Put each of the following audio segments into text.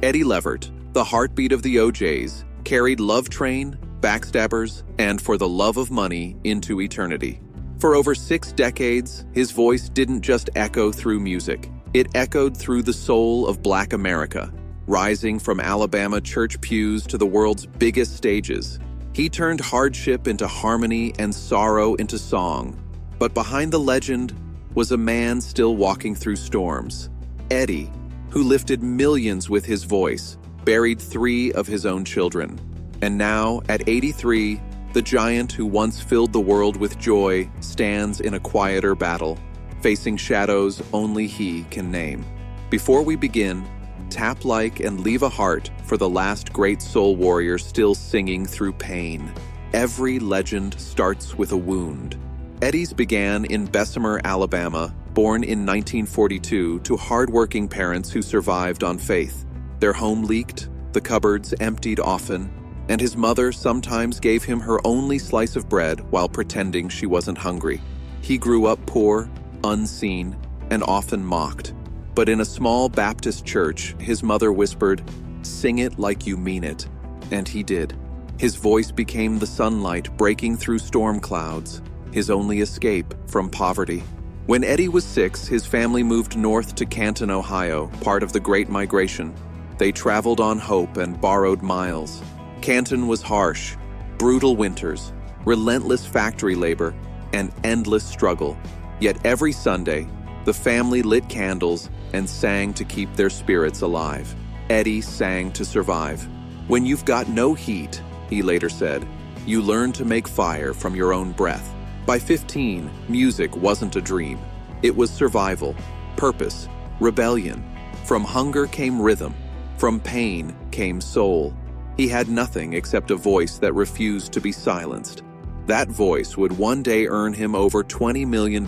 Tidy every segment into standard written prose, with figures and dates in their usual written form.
Eddie Levert, the heartbeat of the OJs, carried Love Train, Backstabbers, and For the Love of Money into eternity. For over 6 decades, his voice didn't just echo through music. It echoed through the soul of Black America, rising from Alabama church pews to the world's biggest stages. He turned hardship into harmony and sorrow into song. But behind the legend was a man still walking through storms. Eddie, who lifted millions with his voice, buried 3 of his own children. And now, at 83, the giant who once filled the world with joy stands in a quieter battle, facing shadows only he can name. Before we begin, tap like and leave a heart for the last great soul warrior still singing through pain. Every legend starts with a wound. Eddie's began in Bessemer, Alabama, born in 1942 to hardworking parents who survived on faith. Their home leaked, the cupboards emptied often, and his mother sometimes gave him her only slice of bread while pretending she wasn't hungry. He grew up poor, unseen, and often mocked. But in a small Baptist church, his mother whispered, "Sing it like you mean it." And he did. His voice became the sunlight breaking through storm clouds, his only escape from poverty. When Eddie was 6, his family moved north to Canton, Ohio, part of the Great Migration. They traveled on hope and borrowed miles. Canton was harsh, brutal winters, relentless factory labor, and endless struggle. Yet every Sunday, the family lit candles and sang to keep their spirits alive. Eddie sang to survive. "When you've got no heat," he later said, "you learn to make fire from your own breath." By 15, music wasn't a dream. It was survival, purpose, rebellion. From hunger came rhythm. From pain came soul. He had nothing except a voice that refused to be silenced. That voice would one day earn him over $20 million,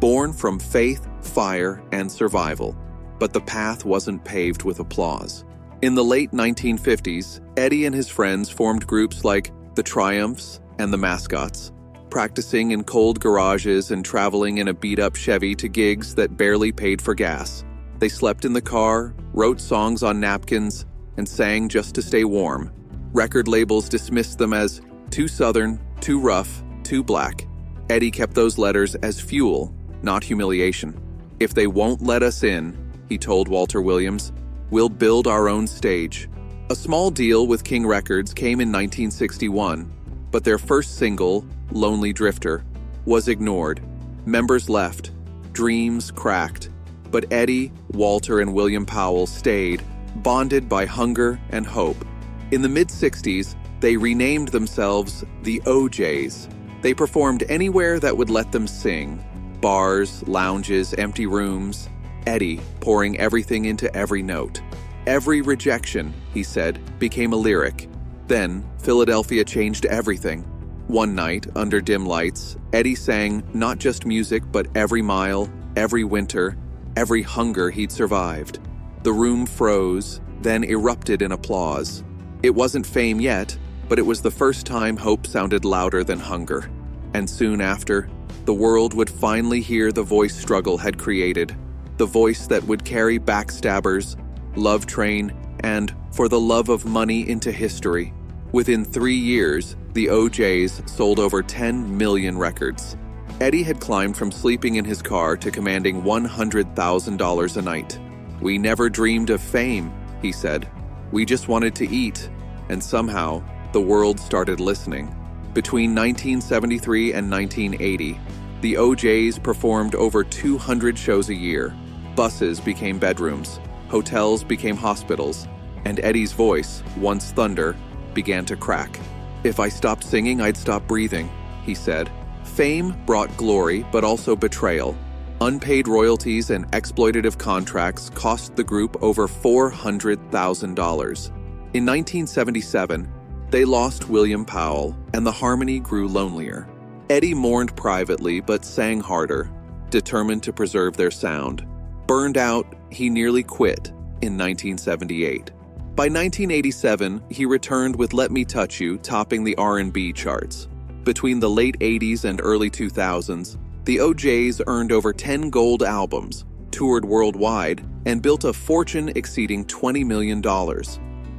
born from faith, fire, and survival. But the path wasn't paved with applause. In the late 1950s, Eddie and his friends formed groups like the Triumphs and the Mascots, practicing in cold garages and traveling in a beat-up Chevy to gigs that barely paid for gas. They slept in the car, wrote songs on napkins, and sang just to stay warm. Record labels dismissed them as too Southern, too rough, too black. Eddie kept those letters as fuel, not humiliation. "If they won't let us in," he told Walter Williams, "we'll build our own stage." A small deal with King Records came in 1961, but their first single, Lonely Drifter, was ignored. Members left, dreams cracked, but Eddie, Walter, and William Powell stayed, bonded by hunger and hope. In the mid-60s, they renamed themselves the OJs. They performed anywhere that would let them sing. Bars, lounges, empty rooms. Eddie pouring everything into every note. "Every rejection," he said, became a lyric. Then, Philadelphia changed everything. One night, under dim lights, Eddie sang not just music but every mile, every winter, every hunger he'd survived. The room froze, then erupted in applause. It wasn't fame yet, but it was the first time hope sounded louder than hunger. And soon after, the world would finally hear the voice struggle had created, the voice that would carry Backstabbers, Love Train, and For the Love of Money into history. Within 3 years, the OJs sold over 10 million records. Eddie had climbed from sleeping in his car to commanding $100,000 a night. "We never dreamed of fame," he said. "We just wanted to eat." And somehow, the world started listening. Between 1973 and 1980, the OJs performed over 200 shows a year. Buses became bedrooms, hotels became hospitals, and Eddie's voice, once thunder, began to crack. "If I stopped singing, I'd stop breathing," he said. Fame brought glory, but also betrayal. Unpaid royalties and exploitative contracts cost the group over $400,000. In 1977, they lost William Powell, and the harmony grew lonelier. Eddie mourned privately but sang harder, determined to preserve their sound. Burned out, he nearly quit in 1978. By 1987, he returned with Let Me Touch You topping the R&B charts. Between the late 80s and early 2000s, the OJs earned over 10 gold albums, toured worldwide, and built a fortune exceeding $20 million.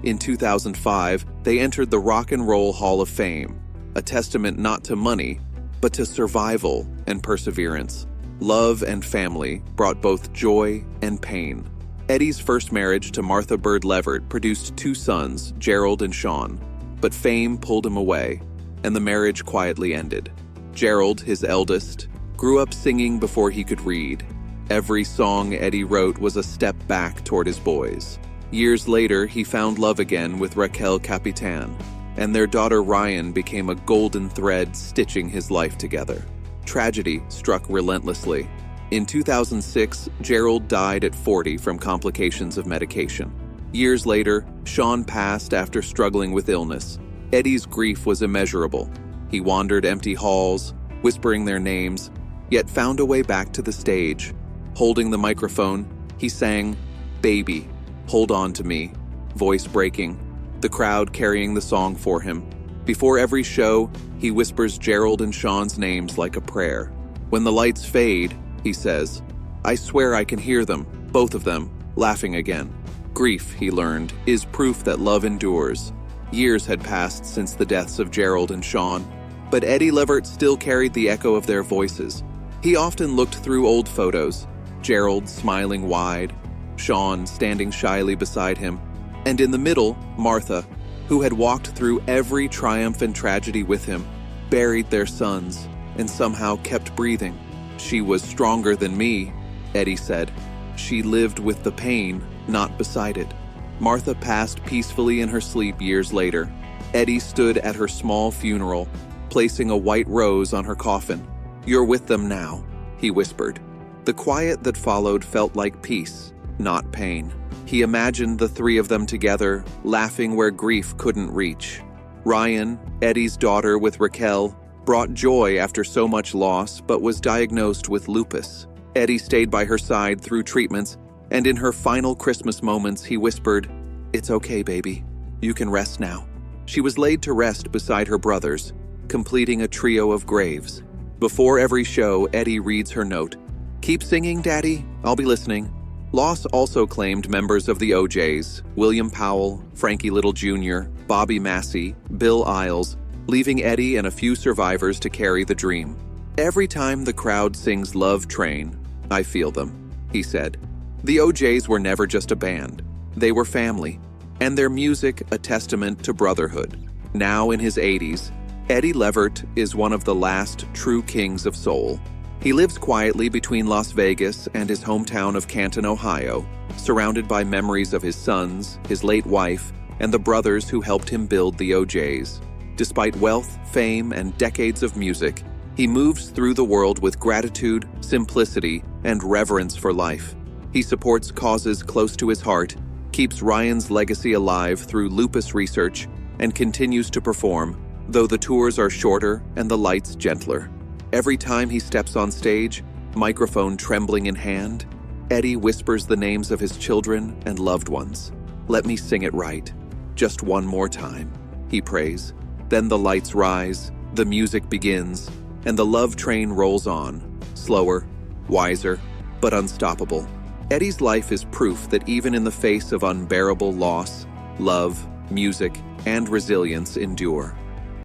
In 2005, they entered the Rock and Roll Hall of Fame, a testament not to money, but to survival and perseverance. Love and family brought both joy and pain. Eddie's first marriage to Martha Bird Levert produced 2 sons, Gerald and Sean, but fame pulled him away, and the marriage quietly ended. Gerald, his eldest, grew up singing before he could read. Every song Eddie wrote was a step back toward his boys. Years later, he found love again with Raquel Capitan, and their daughter Ryan became a golden thread stitching his life together. Tragedy struck relentlessly. In 2006, Gerald died at 40 from complications of medication. Years later, Sean passed after struggling with illness. Eddie's grief was immeasurable. He wandered empty halls, whispering their names, yet found a way back to the stage. Holding the microphone, he sang, "Baby, hold on to me," voice breaking, the crowd carrying the song for him. Before every show, he whispers Gerald and Sean's names like a prayer. When the lights fade, he says, "I swear I can hear them, both of them, laughing again." Grief, he learned, is proof that love endures. Years had passed since the deaths of Gerald and Sean, but Eddie Levert still carried the echo of their voices. He often looked through old photos, Gerald smiling wide, Sean standing shyly beside him, and in the middle, Martha, who had walked through every triumph and tragedy with him, buried their sons, and somehow kept breathing. "She was stronger than me," Eddie said. "She lived with the pain, not beside it." Martha passed peacefully in her sleep years later. Eddie stood at her small funeral, placing a white rose on her coffin. "You're with them now," he whispered. The quiet that followed felt like peace, not pain. He imagined the 3 of them together, laughing where grief couldn't reach. Ryan, Eddie's daughter with Raquel, brought joy after so much loss but was diagnosed with lupus. Eddie stayed by her side through treatments, and in her final Christmas moments he whispered, "It's okay, baby. You can rest now." She was laid to rest beside her brothers, completing a trio of graves. Before every show, Eddie reads her note. "Keep singing, Daddy. I'll be listening." Loss also claimed members of the OJs, William Powell, Frankie Little Jr., Bobby Massey, Bill Isles, leaving Eddie and a few survivors to carry the dream. "Every time the crowd sings Love Train, I feel them," he said. The OJs were never just a band. They were family, and their music a testament to brotherhood. Now in his 80s, Eddie Levert is one of the last true kings of soul. He lives quietly between Las Vegas and his hometown of Canton, Ohio, surrounded by memories of his sons, his late wife, and the brothers who helped him build the OJs. Despite wealth, fame, and decades of music, he moves through the world with gratitude, simplicity, and reverence for life. He supports causes close to his heart, keeps Ryan's legacy alive through lupus research, and continues to perform, though the tours are shorter and the lights gentler. Every time he steps on stage, microphone trembling in hand, Eddie whispers the names of his children and loved ones. "Let me sing it right. Just one more time," he prays. Then the lights rise, the music begins, and the love train rolls on, slower, wiser, but unstoppable. Eddie's life is proof that even in the face of unbearable loss, love, music, and resilience endure.